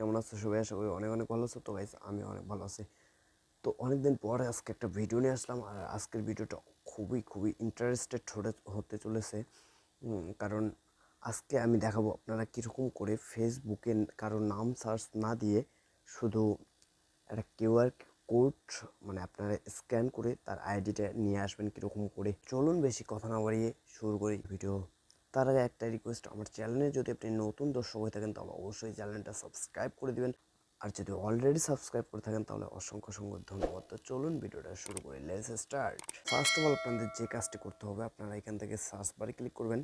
কেমন আছো সবাই? আশা করি অনেক অনেক ভালো আছো। তো গাইস আমি অনেক ভালো আছি। তো অনেকদিন পরে আজকে একটা ভিডিও নিয়ে আসলাম, আর আজকের ভিডিওটা খুবই ইন্টারেস্টেড হতে চলেছে। কারণ আজকে আমি দেখাবো আপনারা কীরকম করে ফেসবুকে কারো নাম সার্চ না দিয়ে শুধু একটা কিউআর কোড মানে আপনারা স্ক্যান করে তার আইডিটা নিয়ে আসবেন কীরকম করে। চলুন বেশি কথা না বাড়িয়ে শুরু করি ভিডিও। তার আগে একটা রিকোয়েস্ট, আমার চ্যানেলে যদি আপনি নতুন দর্শক হয়ে থাকেন তাহলে অবশ্যই চ্যানেলটা সাবস্ক্রাইব করে দিবেন, আর যদি অলরেডি সাবস্ক্রাইব করে থাকেন তাহলে অসংখ্য ধন্যবাদ। তো চলুন ভিডিওটা শুরু করি, let's start. First of all আপনাদের যে কাজটি করতে হবে, আপনারা এখান থেকে সার্চ বারে ক্লিক করবেন,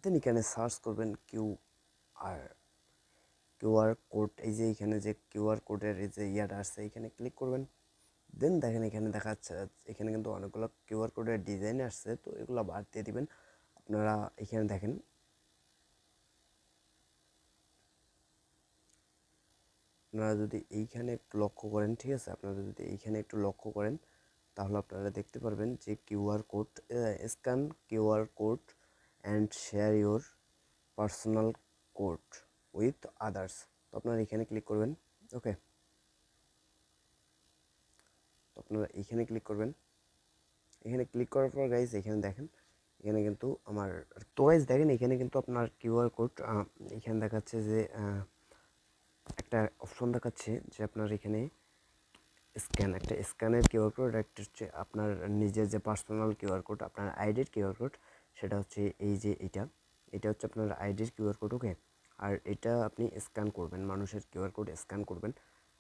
দেন এখানে সার্চ করবেন কিউআর কোড। এই যে এখানে যে কিউআর কোডের এই যে ইয়াটা আসছে এখানে ক্লিক করবেন। দেন দেখেন এখানে দেখাচ্ছে, এখানে কিন্তু অনেকগুলো কিউআর কোডের ডিজাইন আসছে, তো এগুলো বাদ দিয়ে দিবেন। আপনারা এখানে দেখেন, আপনারা যদি এইখানে একটু লক্ষ্য করেন, ঠিক আছে, আপনারা যদি এইখানে একটু লক্ষ্য করেন তাহলে আপনারা দেখতে পারবেন যে QR code, scan QR code and share your personal code with others. তো আপনারা এখানে ক্লিক করবেন। ওকে, তো আপনারা এইখানে ক্লিক করবেন। এখানে ক্লিক করার পর গাইজ এখানে দেখেন, এখানে কিন্তু আমার, তো গাইজ দেখেন এখানে কিন্তু আপনার কিউআর কোড এখানে দেখাচ্ছে যে একটা অপশন দেখাচ্ছে যে আপনার এখানে একটা স্ক্যানের কিউআর কোড, একটা হচ্ছে আপনার নিজের যে পার্সোনাল কিউআর কোড, আপনার আইডির কিউআর কোড, সেটা হচ্ছে এই যে এটা হচ্ছে আপনার আইডির কিউআর কোড। ওকে, আর এটা আপনি স্ক্যান করবেন, মানুষের কিউআর কোড স্ক্যান করবেন।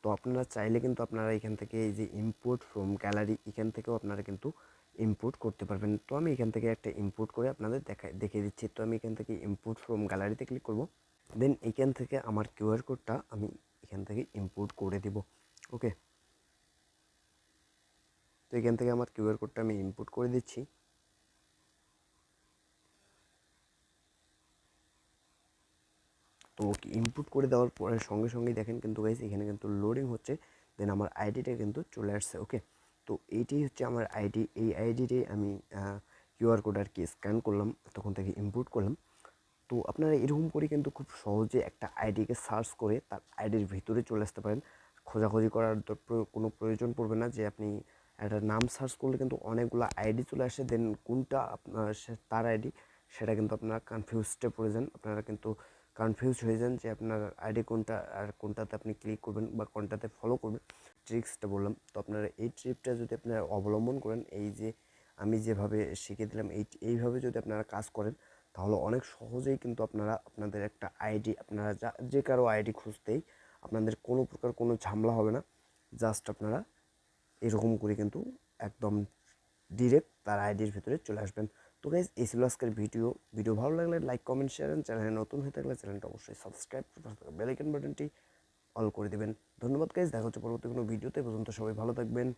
তো আপনারা চাইলে কিন্তু আপনারা এখান থেকে এই যে ইম্পোর্ট ফ্রম গ্যালারি, এখান থেকেও আপনারা কিন্তু ইম্পোর্ট করতে পারবেন। তো আমি এখান থেকে একটা ইম্পোর্ট করে আপনাদের দেখিয়ে দিচ্ছি। তো আমি এখান থেকে ইম্পোর্ট ফ্রম গ্যালারিতে ক্লিক করব, দেন এখান থেকে আমার কিউআর কোডটা আমি এখান থেকে ইম্পোর্ট করে দিব। ওকে, তো এখান থেকে আমার কিউআর কোডটা আমি ইনপুট করে দিচ্ছি। তো ইনপুট করে দেওয়ার পরে সঙ্গেই দেখেন কিন্তু গাইস এখানে কিন্তু লোডিং হচ্ছে, দেন আমার আইডিটা কিন্তু চলে আসছে। ওকে, তো এইটাই হচ্ছে আমার আইডি। এই আইডিটাই আমি কিউআর কোড আর কি স্ক্যান করলাম, তখন থেকে ইনপুট করলাম। তো আপনারা এরকম করে কিন্তু খুব সহজে একটা আইডিকে সার্চ করে তার আইডির ভিতরে চলে আসতে পারেন। খোঁজাখুঁজি করার কোনো প্রয়োজন পড়বে না, যে আপনি একটা নাম সার্চ করলে কিন্তু অনেকগুলো আইডি চলে আসে, দেন কোনটা আপনার তার আইডি সেটা কিন্তু আপনারা কনফিউজডে পড়ে যান। আপনারা কিন্তু কনফিউজ হয়ে যান যে আপনার আইডি কোনটা আর কোনটাতে আপনি ক্লিক করবেন বা কোনটাতে ফলো করবেন। ট্রিক্সটা বললাম, তো আপনারা এই ট্রিপটা যদি আপনারা অবলম্বন করেন, এই যে আমি যেভাবে শিখিয়ে দিলাম এইভাবে যদি আপনারা কাজ করেন তাহলে অনেক সহজেই কিন্তু আপনারা আপনাদের একটা আইডি, আপনারা যে কারো আইডি খুঁজতেই আপনাদের কোনো প্রকার কোনো ঝামেলা হবে না। জাস্ট আপনারা এরকম করে কিন্তু একদম ডিরেক্ট তার আইডির ভিতরে চলে আসবেন। তো গাইজ এই ছিল আজকের ভিডিও ভালো লাগলে লাইক কমেন্ট শেয়ার, চ্যানেলে নতুন হয়ে থাকলে চ্যানেলটা অবশ্যই সাবস্ক্রাইব করে বেল আইকন বাটনটি অল করে দেবেন। ধন্যবাদ গাইজ, দেখা হচ্ছে পরবর্তী কোনো ভিডিওতে। পর্যন্ত সবাই ভালো থাকবেন।